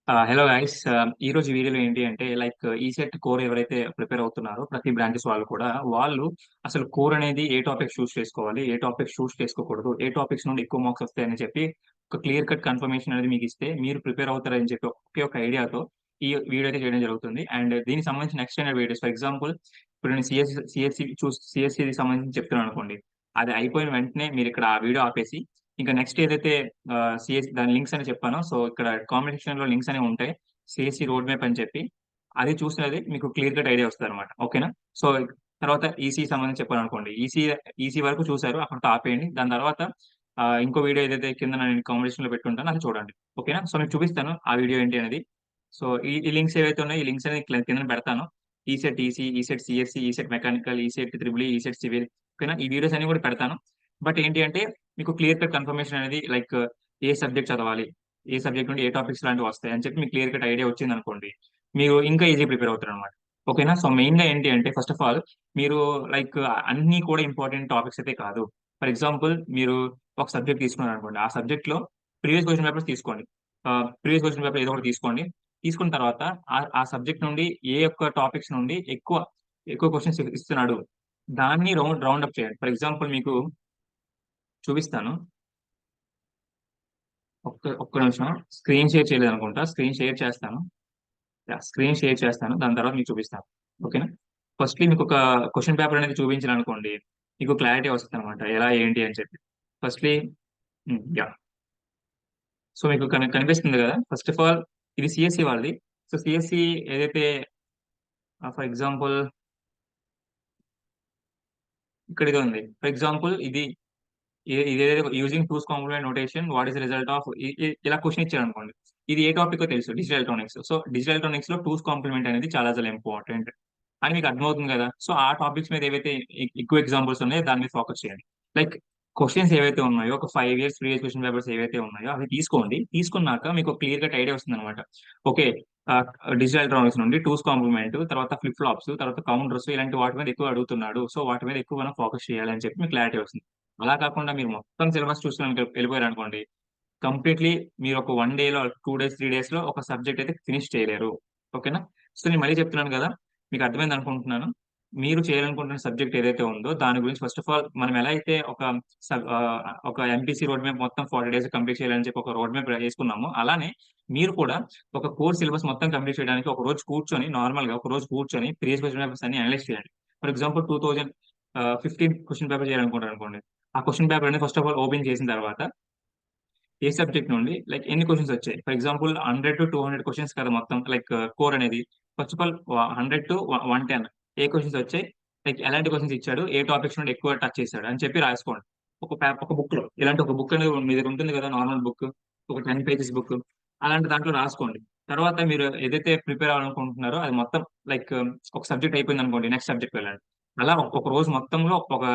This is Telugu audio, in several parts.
Hello guys. ఈ రోజు వీడియోలో ఏంటి అంటే ఈసెట్ కోర్ ఎవరైతే ప్రిపేర్ అవుతున్నారో ప్రతి బ్రాంచెస్ వాళ్ళు కూడా వాళ్ళు అసలు కోర్ అనేది ఏ టాపిక్ చూస్ చేసుకోవాలి, ఏ టాపిక్ చూస్ చేసుకోకూడదు, ఏ టాపిక్స్ నుండి ఎక్కువ మార్క్స్ వస్తాయని చెప్పి ఒక క్లియర్ కట్ కన్ఫర్మేషన్ అనేది మీకు ఇస్తే మీరు ప్రిపేర్ అవుతారని చెప్పి ఒకే ఒక ఐడియాతో ఈ వీడియో అయితే చేయడం జరుగుతుంది. అండ్ దీనికి సంబంధించిన next standard videos, for example ఇప్పుడు నేను సిఎస్సి సంబంధించి చెప్తున్నాను అనుకోండి. అది అయిపోయిన వెంటనే మీరు ఇక్కడ ఆ వీడియో ఆపేసి ఇంకా నెక్స్ట్ ఏదైతే సిఎస్ దాని లింక్స్ అని చెప్పాను. సో ఇక్కడ కామెంట్ సెక్షన్ లో లింక్స్ అనేవి ఉంటాయి. సిఎస్సి రోడ్ మ్యాప్ అని చెప్పి అది చూసినది మీకు క్లియర్ కట్ ఐడియా వస్తుంది అనమాట. ఓకేనా? సో తర్వాత ఈసీ సంబంధించి చెప్పాను అనుకోండి. ఈసీ వరకు చూసారు, అక్కడితో ఆపేయండి. దాని తర్వాత ఇంకో వీడియో ఏదైతే కింద నేను కాంబినేషన్ లో పెట్టుంటానో అది చూడండి. ఓకేనా? సో మీకు చూపిస్తాను ఆ వీడియో ఏంటి అనేది. సో ఈ లింక్స్ ఏవైతే ఉన్నాయో ఈ లింక్స్ అనేది కింద పెడతాను. ECET CSC, ECET mechanical, ECET triple, ECET civil. ఓకేనా? ఈ వీడియోస్ అన్ని కూడా పెడతాను. బట్ ఏంటి అంటే మీకు క్లియర్ కట్ కన్ఫర్మేషన్ అనేది ఏ సబ్జెక్ట్ చదవాలి, ఏ సబ్జెక్ట్ నుండి ఏ టాపిక్స్ లాంటివి వస్తాయి అని చెప్పి మీకు క్లియర్ కట్ ఐడియా వచ్చింది అనుకోండి, మీరు ఇంకా ఈజీ ప్రిపేర్ అవుతారు అనమాట. ఓకేనా? సో మెయిన్ గా ఏంటి అంటే ఫస్ట్ ఆఫ్ ఆల్ మీరు లైక్ అన్ని కూడా ఇంపార్టెంట్ టాపిక్స్ అయితే కాదు. ఫర్ ఎగ్జాంపుల్ మీరు ఒక సబ్జెక్ట్ తీసుకున్నారు అనుకోండి. ఆ సబ్జెక్ట్ లో ప్రీవియస్ క్వశ్చన్ పేపర్స్ తీసుకోండి. ప్రీవియస్ క్వశ్చన్ పేపర్ ఏదో ఒకటి తీసుకోండి. తీసుకున్న తర్వాత ఆ సబ్జెక్ట్ నుండి ఏ ఒక్క టాపిక్స్ నుండి ఎక్కువ ఎక్కువ క్వశ్చన్స్ ఇస్తున్నాడు దాన్ని రౌండ్ అప్ చేయండి. ఫర్ ఎగ్జాంపుల్ మీకు చూపిస్తాను. ఒక్క నిమిషం. స్క్రీన్ షేర్ చేయలేదు అనుకుంటా. స్క్రీన్ షేర్ చేస్తాను. స్క్రీన్ షేర్ చేస్తాను, దాని తర్వాత మీకు చూపిస్తాను. ఓకేనా? ఫస్ట్లీ మీకు ఒక క్వశ్చన్ పేపర్ అనేది చూపించాను అనుకోండి, మీకు క్లారిటీ వస్తుంది అనమాట ఎలా ఏంటి అని చెప్పి. Firstly yeah. సో మీకు కనిపిస్తుంది కదా. ఫస్ట్ ఆఫ్ ఆల్ ఇది సిఎస్సి వాళ్ళది. సో సిఎస్సి ఏదైతే ఫర్ ఎగ్జాంపుల్ ఇక్కడ ఇది ఉంది. ఫర్ ఎగ్జాంపుల్ ఇదేదో using two's complement notation what is result of ఇలా క్వశ్చన్ ఇచ్చారు అనుకోండి. ఇది ఏ టాపిక్ తెలుసు, digital electronics. So digital electronics లో టూస్ కాంప్లిమెంట్ అనేది చాలా చాలా ఇంపార్టెంట్ అని మీకు అర్థమవుతుంది కదా. సో ఆ టాపిక్స్ మీద ఏవైతే ఎక్కువ ఎగ్జాంపుల్స్ ఉన్నాయో దాని మీద ఫోకస్ చేయండి. లైక్ క్వశ్చన్స్ ఏవైతే ఉన్నాయో ఒక 5 years ప్రీవియస్ క్వశ్చన్ పేపర్స్ ఏవైతే ఉన్నాయో అవి తీసుకోండి. తీసుకున్నాక మీకు క్లియర్ కట్ ఐడియా వస్తుంది అనమాట. ఓకే, డిజిటల్ ఎలక్ట్రానిక్స్ నుండి టూస్ కాంప్లిమెంట్, తర్వాత ఫ్లిప్ ఫ్లాప్స్, తర్వాత కౌంటర్స్ ఇలాంటి వాటి మీద ఎక్కువ అడుగుతున్నాడు. సో వాటి మీద ఎక్కువ మనం ఫోకస్ చేయాలి అని చెప్పి మీకు క్లారిటీ వస్తుంది. అలా కాకుండా మీరు మొత్తం సిలబస్ చూసుకుని వెళ్ళిపోయారు అనుకోండి, కంప్లీట్లీ మీరు ఒక 1 day లో 2 days 3 days లో ఒక సబ్జెక్ట్ అయితే ఫినిష్ చేయలేరు. ఓకేనా? సో నేను మళ్ళీ చెప్తున్నాను కదా, మీకు అర్థమైంది అనుకుంటున్నాను. మీరు చేయాలనుకుంటున్న సబ్జెక్ట్ ఏదైతే ఉందో దాని గురించి ఫస్ట్ ఆఫ్ ఆల్ మనం ఎలా అయితే ఒక ఎంపీసీ రోడ్ మ్యాప్ మొత్తం 40 days కంప్లీట్ చేయాలని చెప్పి ఒక రోడ్ మ్యాప్ వేసుకున్నామో, అలానే మీరు కూడా ఒక కోర్స్ సిలబస్ మొత్తం కంప్లీట్ చేయడానికి ఒక రోజు కూర్చొని నార్మల్ గా ఒక రోజు కూర్చొని ప్రీవియస్ క్వశ్చన్ పేపర్స్ అన్ని అనలైజ్ చేయండి. ఫర్ ఎగ్జాంపుల్ 2015 క్వశ్చన్ పేపర్ చేయాలనుకుంటారు అనుకోండి. ఆ క్వశ్చన్ పేపర్ అనేది ఫస్ట్ ఆఫ్ ఆల్ ఓపెన్ చేసిన తర్వాత ఏ సబ్జెక్ట్ నుండి ఎన్ని క్వశ్చన్స్ వచ్చాయి. ఫర్ ఎగ్జాంపుల్ 100 to 200 క్వశ్చన్స్ కదా మొత్తం కోర్ అనేది. First of all 100 to 110 A questions వచ్చాయి, ఎలాంటి క్వశ్చన్స్ ఇచ్చాడు, ఏ టాపిక్స్ నుండి ఎక్కువ టచ్ చేశాడు అని చెప్పి రాసుకోండి. ఒక బుక్ లో ఇలాంటి ఒక బుక్ అనేది మీ దగ్గర ఉంటుంది కదా, నార్మల్ బుక్, ఒక 10 pages బుక్. అలాంటి దాంట్లో రాసుకోండి. తర్వాత మీరు ఏదైతే ప్రిపేర్ అవ్వాలనుకుంటున్నారో అది మొత్తం లైక్ ఒక సబ్జెక్ట్ అయిపోయింది అనుకోండి, నెక్స్ట్ సబ్జెక్ట్ వెళ్ళండి. అలా ఒక రోజు మొత్తంలో ఒక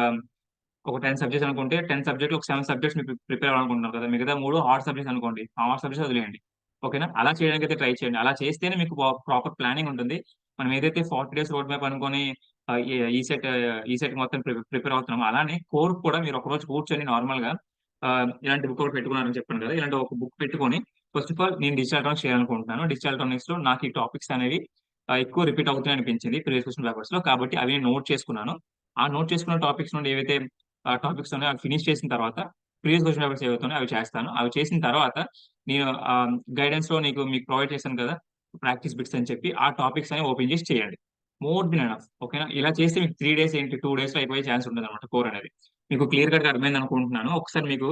10 సబ్జెక్ట్స్ అనుకుంటే 10 సబ్జెక్ట్ ఒక 7 సబ్జెక్ట్స్ మీరు ప్రిపేర్ అవ్వాలనుకుంటున్నారు కదా, మిగతా 3 హార్డ్ సబ్జెక్ట్స్ అనుకోండి, ఆ హార్డ్ సబ్జెక్ట్స్ వదిలేయండి. ఓకేనా? అలా చేయడానికి అయితే ట్రై చేయండి. అలా చేస్తేనే మీకు ప్రాపర్ ప్లానింగ్ ఉంటుంది. మనం ఏదైతే 40 days రోడ్ మ్యాప్ అనుకొని ఈసెట్ ఈసెట్ మొత్తం ప్రిపేర్ అవుతున్నామో, అలానే కోర్ కూడా మీరు ఒక రోజు కూర్చొని నార్మల్ గా ఇలాంటి బుక్ ఒకటి పెట్టుకున్నారని చెప్పాను కదా, ఇలాంటి ఒక బుక్ పెట్టుకొని ఫస్ట్ ఆఫ్ ఆల్ నేను డిజిటల్ ఎలక్ట్రానిక్స్ చేయాలనుకుంటున్నాను. డిజిటల్ ఎలక్ట్రానిక్స్ లో నాకు ఈ టాపిక్స్ అనేవి ఎక్కువ రిపీట్ అవుతున్నాయి అనిపించింది ప్రీవియస్ క్వశ్చన్ పేపర్స్ లో, కాబట్టి అవి నేను నోట్ చేసుకున్నాను. ఆ నోట్ చేసుకున్న టాపిక్స్ నుండి ఏవైతే టాపిక్స్ ఉన్నాయో అవి ఫినిష్ చేసిన తర్వాత ప్రీవియస్ క్వశ్చన్ పేపర్స్ ఏవైతే ఉన్నాయో అవి చేస్తాను. అవి చేసిన తర్వాత నేను గైడెన్స్ లో మీకు ప్రొవైడ్ చేశాను కదా ప్రాక్టీస్ బిట్స్ అని చెప్పి, ఆ టాపిక్స్ అని ఓపెన్ చేసి చేయండి. More than enough. ఓకేనా? ఇలా చేస్తే మీకు 3 days ఏంటి 2 days లో అయిపోయే ఛాన్స్ ఉంటుంది అనమాట కోర్ అనేది. మీకు క్లియర్ కట్ గా అర్థమైంది అనుకుంటున్నాను. ఒకసారి మీకు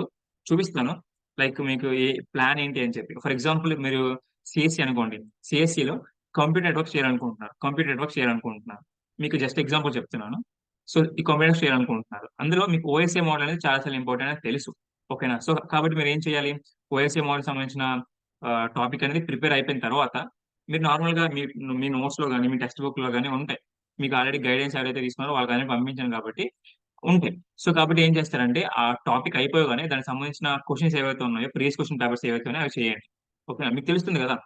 చూపిస్తాను మీకు ఏ ప్లాన్ ఏంటి అని చెప్పి. ఫర్ ఎగ్జాంపుల్ మీరు సిఎస్సి అనుకోండి. సిఎస్సిలో కంప్యూటర్ నెట్వర్క్ చేయాలనుకుంటున్నారు. మీకు జస్ట్ ఎగ్జాంపుల్ చెప్తున్నాను. సో ఈ కంప్యూటర్ చేయాలనుకుంటున్నారు. అందులో మీకు ఓఎస్ఏ మోడల్ అనేది చాలా చాలా ఇంపార్టెంట్ అని తెలుసు. ఓకేనా? సో కాబట్టి మీరు ఏం చేయాలి, ఓఎస్ఏ మోడల్ సంబంధించిన టాపిక్ అనేది ప్రిపేర్ అయిపోయిన తర్వాత మీరు నార్మల్ గా మీ నోట్స్ లో కానీ మీ టెక్స్ట్ బుక్ లో కానీ ఉంటాయి. మీకు ఆల్రెడీ గైడెన్స్ ఎవరైతే తీసుకున్నారో వాళ్ళకి అనేది పంపించాను కాబట్టి ఉంటాయి. సో కాబట్టి ఏం చేస్తారంటే ఆ టాపిక్ అయిపోగానే దానికి సంబంధించిన క్వశ్చన్స్ ఏవైతే ఉన్నాయో, ప్రీవియస్ క్వశ్చన్ పేపర్స్ ఏవైతే ఉన్నాయో అవి చేయండి. ఓకేనా? మీకు తెలుస్తుంది కదా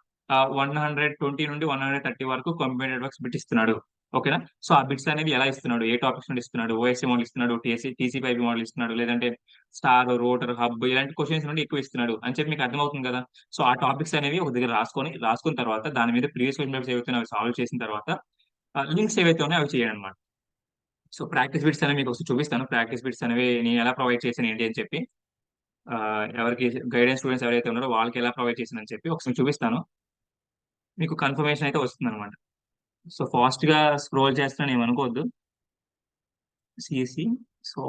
120 నుండి 130 వరకు కంప్యూటర్ నెట్వర్క్స్ బిట్ ఇస్తున్నాడు. ఓకేనా. సో ఆ బిట్స్ అనేవి ఎలా ఇస్తున్నాడు, ఏ టాపిక్స్ నుండి ఇస్తున్నాడు, ఓఎస్ఏ మోడల్ ఇస్తున్నాడు, టీసీపీఐపీ మోడల్ ఇస్తున్నాడు, లేదంటే స్టార్, రోటర్, హబ్ ఇలాంటి క్వశ్చన్స్ నుండి ఎక్కువ ఇస్తున్నాడు అని చెప్పి మీకు అర్థమవుతుంది కదా. సో ఆ టాపిక్స్ అనేవి ఒక దగ్గర రాసుకున్న తర్వాత దాని మీద ప్రీవియస్ క్వశ్చన్ పేపర్స్ ఏవైతే అవి సాల్వ్ చేసిన తర్వాత లింక్స్ ఏవైతే ఉన్నాయో అవి చేయండి అనమాట. సో ప్రాక్టీస్ బిట్స్ అనేవి మీకు ఒకసారి చూపిస్తాను. ప్రాక్టీస్ బిట్స్ అనేవి నేను ఎలా ప్రొవైడ్ చేశాను ఏంటి అని చెప్పి, ఎవరికి గైడెన్స్ స్టూడెంట్స్ ఎవరైతే ఉన్నారో వాళ్ళకి ఎలా ప్రొవైడ్ చేశానని చెప్పి ఒకసారి చూపిస్తాను. మీకు కన్ఫర్మేషన్ అయితే వస్తుంది అనమాట. సో ఫాస్ట్ గా స్క్రోల్ చేస్తున్నాను ఏమనుకోవద్దు. సిఎస్సి. సో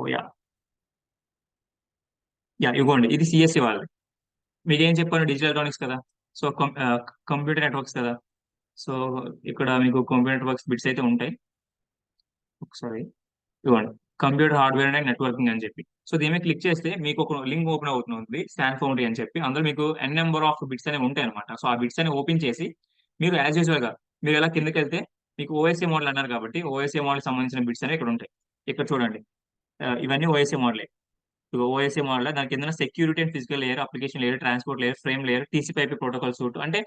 ఇవ్వండి, ఇది సిఎస్సి వాళ్ళది. మీకేం చెప్పాను, డిజిటల్ ఎలక్ట్రానిక్స్ కదా. సో కంప్యూటర్ నెట్వర్క్స్ కదా. సో ఇక్కడ మీకు కంప్యూటర్ నెట్వర్క్స్ బిట్స్ అయితే ఉంటాయి. ఒకసారి ఇవ్వండి, కంప్యూటర్ హార్డ్వేర్ అండ్ నెట్వర్కింగ్ అని చెప్పి. సో దీని మీద క్లిక్ చేస్తే మీకు ఒక లింక్ ఓపెన్ అవుతుంది, స్టాండ్ ఫౌండరీ అని చెప్పి. అందులో మీకు ఎన్ నెంబర్ ఆఫ్ బిట్స్ అనేవి ఉంటాయి అనమాట. సో ఆ బిట్స్ అని ఓపెన్ చేసి మీరు యాజ్ యూజువల్ గా మీరు ఎలా కిందకి వెళ్తే మీకు ఓఎస్ఏ మోడల్ అన్నారు కాబట్టి ఓఎస్ఏ మోడల్ సంబంధించిన బిట్స్ అనేవి ఇక్కడ ఉంటాయి. ఇక్కడ చూడండి, ఇవన్నీ ఓఎస్ఏ మోడలే. ఓఎస్ఏ మోడల్ దాని కింద security and physical layer, application layer, transport layer, frame layer, TCPIP protocol suite. అంటే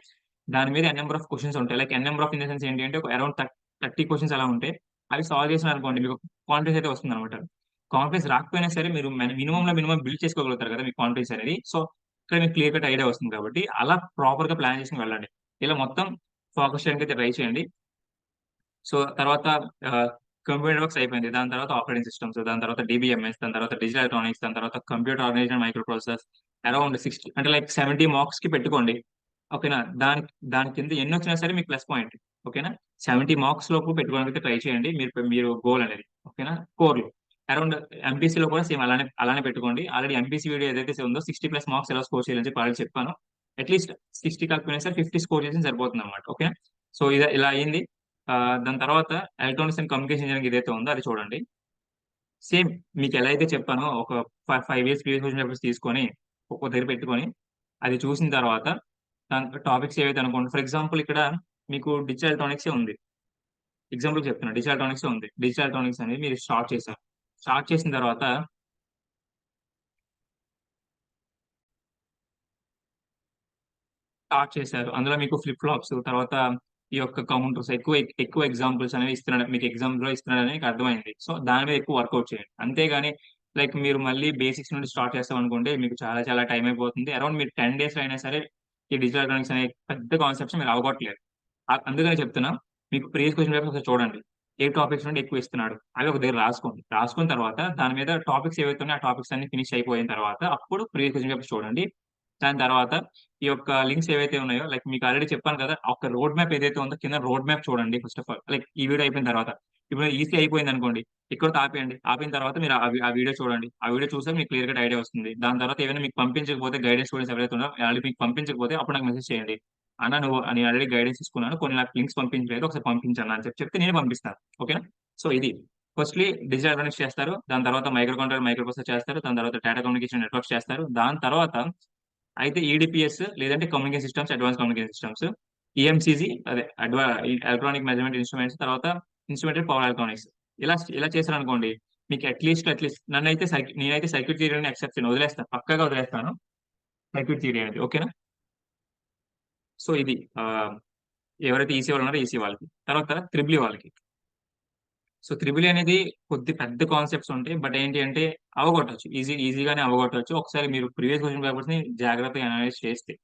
దాని మీద ఎన్ నెంబర్ ఆఫ్ క్వశ్చన్స్ ఉంటాయి. Like N number of in the sense ఏంటి అంటే అరౌండ్ 30 క్వశ్చన్స్ అలా ఉంటాయి. అవి సాల్వ్ చేసిన అనుకోండి మీకు కాన్ఫిడెన్స్ అయితే వస్తుంది అనమాట. కాన్ఫిడెన్స్ రాకపోయినా సరే మీరు మినిమం బిల్డ్ చేసుకోగలుగుతారు కదా మీ కాన్ఫిడెన్స్ అనేది. సో ఇక్కడ మీకు క్లియర్ కట్ ఐడియా వస్తుంది కాబట్టి అలా ప్రాపర్ గా ప్లాన్ చేసుకుని వెళ్ళండి. ఇలా మొత్తం ఫోకస్ చేయడానికి అయితే ట్రై చేయండి. సో తర్వాత కంప్యూటర్ వర్క్స్ అయిపోయింది. దాని తర్వాత ఆపరేటింగ్ సిస్టమ్స్, దాని తర్వాత డిబిఎంఎస్, దాని తర్వాత డిజిటల్ ఎలక్ట్రానిక్స్, దాని తర్వాత computer organisation microprocessors. Around 60 అంటే లైక్ 70 మార్క్స్ కి పెట్టుకోండి. ఓకేనా. దాని కింద ఎన్ని వచ్చినా సరే మీకు ప్లస్ పాయింట్. ఓకేనా. 70 మార్క్స్ లోపు పెట్టుకోవడానికి ట్రై చేయండి మీరు గోల్ అనేది. ఓకేనా. కోర్లు అరౌండ్ ఎంపీసీలో కూడా సేమ్ అలానే పెట్టుకోండి. ఆల్రెడీ ఎంపీసీ వీడియో ఏదైతే ఉందో 60+ మార్క్స్ ఎలా స్కోర్ చేయాలని చెప్పి ఆల్రెడీ చెప్పాను. అట్లీస్ట్ 60 కాకపోయినా సరే 50 స్కోర్ చేసి సరిపోతుంది అనమాట. ఓకే. సో ఇలా అయింది. దాని తర్వాత ఎలక్ట్రానిక్స్ అండ్ కమ్యూనికేషన్ ఇంజనీరింగ్ ఏదైతే ఉందో అది చూడండి. సేమ్ మీకు ఎలా అయితే చెప్పానో ఒక 5 ఇయర్స్ ప్రీవియస్ క్వశ్చన్ పేపర్స్ తీసుకొని ఒక్కో దగ్గర పెట్టుకొని అది చూసిన తర్వాత దాని టాపిక్స్ ఏవైతే అనుకోండి. ఫర్ ఎగ్జాంపుల్ ఇక్కడ మీకు డిజిటల్ ఎలక్ట్రానిక్స్ ఉంది. ఎగ్జాంపుల్ చెప్తున్నా, డిజిటల్ ఎలక్ట్రానిక్స్ ఉంది. డిజిటల్ ఎలక్ట్రానిక్స్ అనేది మీరు స్టార్ట్ చేసిన తర్వాత స్టార్ట్ చేశారు. అందులో మీకు ఫ్లిప్ ఫ్లాప్స్, తర్వాత ఈ యొక్క కౌంటర్స్ ఎక్కువ ఎక్కువ ఎగ్జాంపుల్స్ అనేవి ఇస్తున్నాడు మీకు, ఎగ్జామ్స్ లో ఇస్తున్నాడని మీకు అర్థమైంది. సో దాని మీద ఎక్కువ వర్కౌట్ చేయండి. అంతేగాని లైక్ మీరు మళ్ళీ బేసిక్స్ నుండి స్టార్ట్ చేస్తాం అనుకోండి, మీకు చాలా చాలా టైం అయిపోతుంది. అరౌండ్ మీరు 10 days అయినా సరే ఈ డిజిటల్ ఎలక్ట్రానిక్స్ అనే పెద్ద కాన్సెప్ట్స్ మీరు అవగొట్టలేరు. అందుకని చెప్తున్నా, మీకు ప్రీవియస్ క్వశ్చన్ పేపర్ ఒకసారి చూడండి. ఏ టాపిక్స్ నుండి ఎక్కువ ఇస్తున్నాడు అవి ఒక దగ్గర రాసుకోండి. రాసుకున్న తర్వాత దాని మీద టాపిక్స్ ఏవైతే ఉన్నాయో ఆ టాపిక్స్ అన్ని ఫినిష్ అయిపోయిన తర్వాత అప్పుడు ప్రీవియస్ క్వశ్చన్ పేపర్ చూడండి. దాని తర్వాత ఈ యొక్క లింక్స్ ఏవైతే ఉన్నాయో లైక్ మీకు ఆల్రెడీ చెప్పాను కదా, ఒక రోడ్ మ్యాప్ ఏదైతే ఉందో కింద రోడ్ మ్యాప్ చూడండి ఫస్ట్ ఆఫ్ ఆల్. లైక్ ఈ వీడియో అయిపోయిన తర్వాత ఇప్పుడు ఈసీ అయిపోయింది అనుకోండి, ఇక్కడ ఆపేయండి. ఆపిన తర్వాత మీరు ఆ వీడియో చూడండి. ఆ వీడియో చూస్తే మీకు క్లియర్ గా ఐడియా వస్తుంది. దాని తర్వాత ఏమైనా మీకు పంపించకపోతే గైడెన్స్ స్టూడెంట్స్ ఎవరైతే ఉన్నారో ఆల్రెడీ మీకు పంపించకపోతే అప్పుడు నాకు మెసేజ్ చేయండి. అన్న నేను ఆల్రెడీ గైడెన్స్ తీసుకున్నాను, కొన్ని నాకు లింక్స్ పంపించలేదు, ఒకసారి పంపించాను అని చెప్తే నేను పంపిస్తాను. ఓకేనా. సో ఇది ఫస్ట్లీ డిజిటల్ ఎలక్ట్రానిక్స్ చేస్తారు. దాని తర్వాత మైక్రో కంట్రోలర్, మైక్రో ప్రాసెసర్ చేస్తారు. దాని తర్వాత డేటా కమ్యూనికేషన్ నెట్వర్క్స్ చేస్తారు. దాని తర్వాత అయితే ఈడిపిఎస్ లేదంటే communication systems, advance communication systems, EMCG అదే ఎలక్ట్రానిక్ మెజర్మెంట్ ఇన్స్ట్రుమెంట్స్, తర్వాత ఇన్స్ట్రుమెంటెడ్ పవర్ ఎలక్ట్రానిక్స్. ఇలా చేశారనుకోండి, మీకు అట్లీస్ట్ నేనైతే సర్క్యూట్ థియరీ అని ఎక్సెప్ట్ చేయను, వదిలేస్తాను, పక్కగా వదిలేస్తాను సర్క్యూట్ థియరీ అనేది. ఓకేనా. సో ఇది ఎవరైతే ఈసీ వాళ్ళు ఉన్నారో ఈసీ వాళ్ళకి. తర్వాత త్రిబుల్ వాళ్ళకి. సో త్రిబుల్ అనేది కొద్ది పెద్ద కాన్సెప్ట్స్ ఉంటాయి, బట్ ఏంటి అంటే అవగొట్టచ్చు, ఈజీగానే అవగొట్టచ్చు ఒకసారి మీరు ప్రీవియస్ క్వశ్చన్ పేపర్స్ ని జాగ్రత్తగా అనలైజ్ చేస్తే.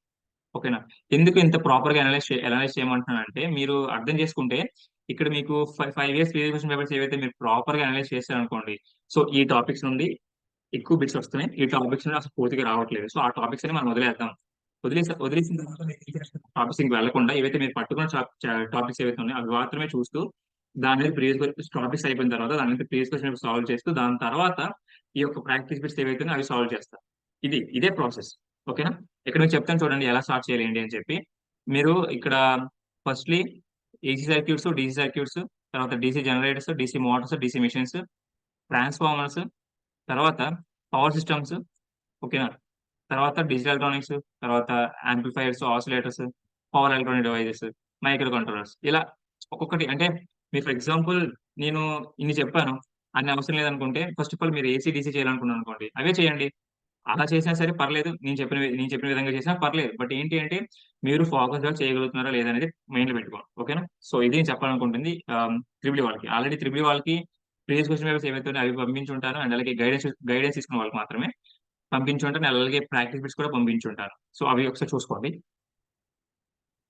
ఓకేనా. ఎందుకు ఇంత ప్రాపర్ గా అనలైజ్ చేయమంటున్నానంటే మీరు అర్థం చేసుకుంటే ఇక్కడ మీకు 5 years ప్రీవియస్ క్వశ్చన్ పేపర్స్ ఏవైతే మీరు ప్రాపర్ గా అనలైజ్ చేస్తారనుకోండి, సో ఈ టాపిక్స్ నుండి ఎక్కువ బిట్స్ వస్తున్నాయి, ఈ టాపిక్స్ నుండి అసలు పూర్తిగా రావట్లేదు. సో ఆ టాపిక్స్ అని మనం వదిలేద్దాం. వదిలేసిన తర్వాత టాపిక్స్ ఇంక వెళ్లకుండా ఏవైతే మీరు పట్టుకున్న టాపిక్స్ ఏవైతే ఉన్నాయో అవి మాత్రమే చూస్తూ దాని మీద ప్రీవియస్ టాపిక్స్ అయిపోయిన తర్వాత దాని మీద ప్రీవియస్ క్వశ్చన్ సాల్వ్ చేస్తూ దాని తర్వాత ఈ యొక్క ప్రాక్టీస్ బిట్స్ ఏవైతే ఉన్నాయో అవి సాల్వ్ చేస్తారు. ఇదే ప్రాసెస్. ఓకేనా. ఇక్కడ మీకు చెప్తాను చూడండి ఎలా స్టార్ట్ చేయాలి ఏంటి అని చెప్పి. మీరు ఇక్కడ firstly AC circuits, DC circuits, తర్వాత DC generators, DC motors, DC machines, transformers, తర్వాత పవర్ సిస్టమ్స్. ఓకేనా. తర్వాత డిజిటల్ ఎలక్ట్రానిక్స్, తర్వాత amplifiers, oscillators, power electronic devices, micro controllers. ఇలా ఒక్కొక్కటి అంటే మీరు ఫర్ ఎగ్జాంపుల్ నేను ఇన్ని చెప్పాను, అన్ని అవసరం లేదనుకుంటే ఫస్ట్ ఆఫ్ ఆల్ మీరు ఏసీ డీసీ చేయాలనుకున్నాను అనుకోండి, అవే చేయండి. అలా చేసినా సరే పర్లేదు. నేను చెప్పిన విధంగా చేసినా పర్లేదు. బట్ ఏంటి అంటే మీరు ఫోకస్‌గా చేయగలుగుతున్నారా లేదా అనేది మైండ్‌లో పెట్టుకోవాలి. ఓకేనా? సో ఇది నేను చెప్పాలనుకుంటుంది త్రిబుల్ ఈ వాళ్ళకి. ఆల్రెడీ త్రిబుల్ ఈ వాళ్ళకి ప్రీవియస్ క్వెషన్ పేపర్స్ ఏవైతే ఉన్నాయో అవి పంపించుంటాను. అండ్ అలాగే గైడెన్స్ తీసుకున్న వాళ్ళకి మాత్రమే పంపించుంటాను. అలాగే ప్రాక్టీస్ బిట్స్ కూడా పంపించుంటాను. సో అవి ఒకసారి చూసుకోండి.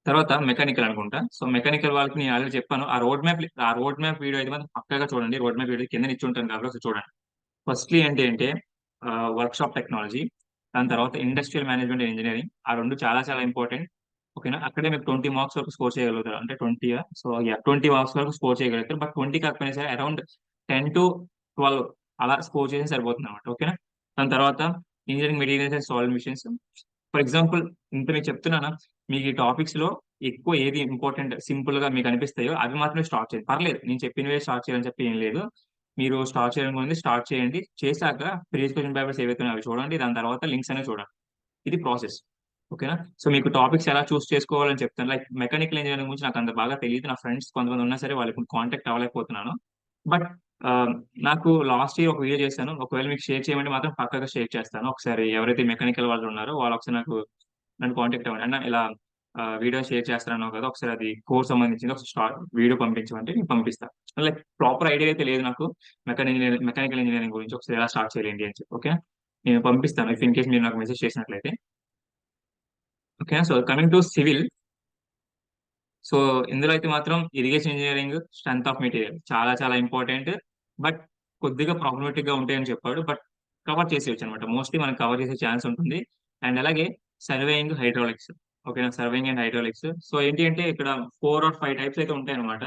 తర్వాత మెకానికల్ అనుకుంటా. సో మెకానికల్ వాళ్ళకి నేను ఆల్రెడీ చెప్పాను. ఆ రోడ్ మ్యాప్ వీడియో అయితే మాత్రం పక్కాగా చూడండి. రోడ్ మ్యాప్ వీడియో కిందన ఇచ్చుంటాను కాబట్టి ఒకసారి చూడండి. ఫస్ట్‌లీ ఏంటి అంటే వర్క్‌షాప్ టెక్నాలజీ, దాని తర్వాత ఇండస్ట్రియల్ మేనేజ్మెంట్ అండ్ ఇంజినీరింగ్. ఆ 2 చాలా చాలా ఇంపార్టెంట్. ఓకేనా? అక్కడే మీకు 20 మార్క్స్ వరకు స్కోర్ చేయగలుగుతారు. అంటే 20 సో యాహ్! 20 మార్క్స్ వరకు స్కోర్ చేయగలుగుతారు. బట్ 20 కాకపోయినా సరే అరౌండ్ 10-12 అలా స్కోర్ చేస్తే సరిపోతుందన్నమాట. ఓకేనా? దాని తర్వాత engineering materials and solid machines. For example ఇంత మీకు చెప్తున్నానా, మీకు ఈ టాపిక్స్‌లో ఎక్కువ ఏది ఇంపార్టెంట్ సింపుల్‌గా మీకు అనిపిస్తాయో అవి మాత్రమే స్టార్ట్ చేయండి. పర్లేదు. నేను చెప్పినవే స్టార్ట్ చేయాలని చెప్పి ఏం లేదు. మీరు స్టార్ట్ చేయాలనుకుంది స్టార్ట్ చేయండి. చేశాక ప్రీవియస్ క్వెషన్ పేపర్స్ ఏవైతే ఉన్నాయో అవి చూడండి. దాని తర్వాత లింక్స్ అనేవి చూడండి. ఇది ప్రాసెస్. ఓకేనా? సో మీకు టాపిక్స్ ఎలా చూస్ చేసుకోవాలని చెప్తాను. లైక్ మెకానికల్ ఇంజినీరింగ్ గురించి నాకంత బాగా తెలీదు. నా ఫ్రెండ్స్ కొంతమంది ఉన్నా సరే వాళ్ళకి కాంటాక్ట్ అవ్వలేకపోతున్నాను. బట్ ఆహ్, నాకు లాస్ట్ ఇయర్ ఒక వీడియో చేశాను. ఒకవేళ మీకు షేర్ చేయమంటే మాత్రం పక్కాగా షేర్ చేస్తాను. ఒకసారి ఎవరైతే మెకానికల్ వాళ్ళు ఉన్నారో వాళ్ళు ఒకసారి నన్ను కాంటాక్ట్ అవ్వండి. అన్న ఇలా వీడియో షేర్ చేస్తానన్నావు కదా! ఒకసారి అది కోర్స్ సంబంధించింది ఒకసారి వీడియో పంపించమంటే నేను పంపిస్తా. లైక్ ప్రాపర్ ఐడియా అయితే లేదు నాకు. మెకానికల్ ఇంజినీరింగ్ గురించి ఒకసారి ఎలా స్టార్ట్ చేయాలి ఏంటి అని చెప్పి. ఓకే. నేను పంపిస్తాను. ఇఫ్ ఇన్ కేస్ మీరు నాకు మెసేజ్ చేసినట్లయితే. Okay. So coming to civil. So ఇందులో అయితే మాత్రం irrigation engineering, strength of material చాలా చాలా ఇంపార్టెంట్. బట్ కొద్దిగా ప్రాబ్లమాటిక్‌గా ఉంటాయని చెప్పాడు. బట్ కవర్ చేసేయొచ్చనమాట. మోస్ట్‌లీ మనం కవర్ చేసే ఛాన్స్ ఉంటుంది. అండ్ అలాగే సర్వేయింగ్, హైడ్రాలిక్స్. ఓకేనా? Surveying and hydraulics. సో ఏంటి అంటే ఇక్కడ 4 ఆర్ 5 టైప్స్ అయితే ఉంటాయన్నమాట.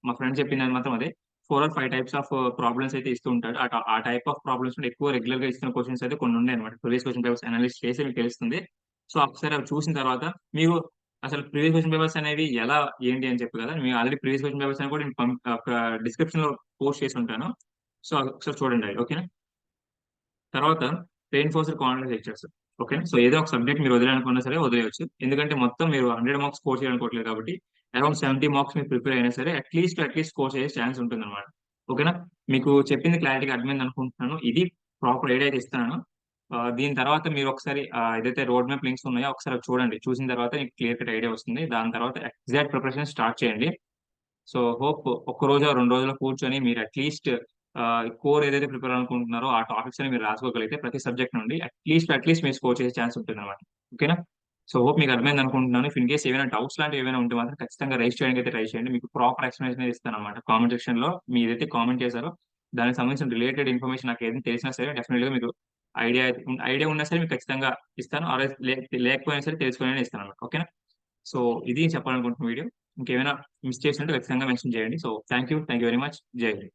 మా ఫ్రెండ్ చెప్పింది మాత్రం అదే. 4 ఆర్ 5 టైప్స్ ఆఫ్ ప్రాబ్లమ్స్ అయితే ఇస్తూ ఉంటాడు. ఆ టైప్ ఆఫ్ ప్రాబ్లమ్స్ ఎక్కువ రెగ్యులర్‌గా ఇస్తున్న క్వెషన్స్ అయితే కొన్ని ఉన్నాయన్నమాట. ప్రీవియస్ క్వెషన్ పేపర్స్ అనలైజ్ చేసి మీకు తెలుస్తుంది. సో ఒకసారి అవి చూసిన తర్వాత మీరు అసలు ప్రీవియస్ క్వెషన్ పేపర్స్ అనేవి ఎలా, ఏంటి అని చెప్పి కదా! మేము ఆల్రెడీ ప్రీవియస్ క్వెషన్ పేపర్స్ అని కూడా నేను డిస్క్రిప్షన్‌లో పోస్ట్ చేసి ఉంటాను. సో అది ఒకసారి చూడండి అవి. ఓకేనా? తర్వాత రెయిన్ఫోర్స్డ్ కాంక్రీట్ లెక్చర్స్. ఓకేనా? సో ఏదో ఒక సబ్జెక్ట్ మీరు వదిలేయాలనుకున్నా సరే వదిలేయొచ్చు. ఎందుకంటే మొత్తం మీరు 100 మార్క్స్ స్కోర్ చేయాలనుకోవట్లేదు కాబట్టి అరౌండ్ 70 మార్క్స్ మీరు ప్రిపేర్ అయినా సరే అట్‌లీస్ట్ స్కోర్ చేసే ఛాన్స్ ఉంటుందన్నమాట. ఓకేనా? మీకు చెప్పింది క్లారిటీగా అర్థమైంది అనుకుంటున్నాను. ఇది ప్రాపర్ ఐడియా అయితే ఇస్తున్నాను. దీని తర్వాత మీరు ఒకసారి ఏదైతే రోడ్ మ్యాప్ లింక్స్ ఉన్నాయో ఒకసారి అవి చూడండి. చూసిన తర్వాత మీకు క్లియర్ కట్ ఐడియా వస్తుంది. దాని తర్వాత ఎగ్జాక్ట్ ప్రిపరేషన్ స్టార్ట్ చేయండి. సో హోప్ ఒక్క రోజో, 2 రోజులో కూర్చొని మీరు కోర్ ఏదైతే ప్రిపేర్ అనుకుంటున్నారో ఆ టాపిక్స్ అని మీరు రాసుకోగలిగితే ప్రతి సబ్జెక్ట్ నుండి అట్‌లీస్ట్ మీరు స్కోర్ చేసే ఛాన్స్ ఉంటుందన్నమాట. ఓకేనా? సో హోప్ మీకు అర్థమైంది అనుకుంటున్నాను. ఇఫ్ ఇన్ కేస్ ఏమైనా డౌట్స్ లాంటివి ఏమైనా ఉంటే మాత్రం ఖచ్చితంగా రైజ్ చేయడానికి అయితే ట్రై చేయండి. మీకు ప్రాపర్ ఎక్స్‌ప్లనేషన్ అయితే ఇస్తానన్నమాట. కామెంట్ సెక్షన్‌లో మీరైతే కామెంట్ చేశారో దానికి సంబంధించిన రిలేటెడ్ ఇన్ఫర్మేషన్ నాకేదైనా తెలిసినా సరే డెఫినిట్‌గా మీకు ఐడియా ఉన్నా సరే మీకు ఖచ్చితంగా ఇస్తాను. ఆర్ఎల్స్ లేకపోయినా సరే తెలుసుకొనైనా ఇస్తానన్నమాట. ఓకేనా? సో ఇది చెప్పాలనుకుంటున్న వీడియో. ఇంకేమైనా మిస్ చేసుంటే ఖచ్చితంగా మెన్షన్ చేయండి. So thank you very much. జై హింద్.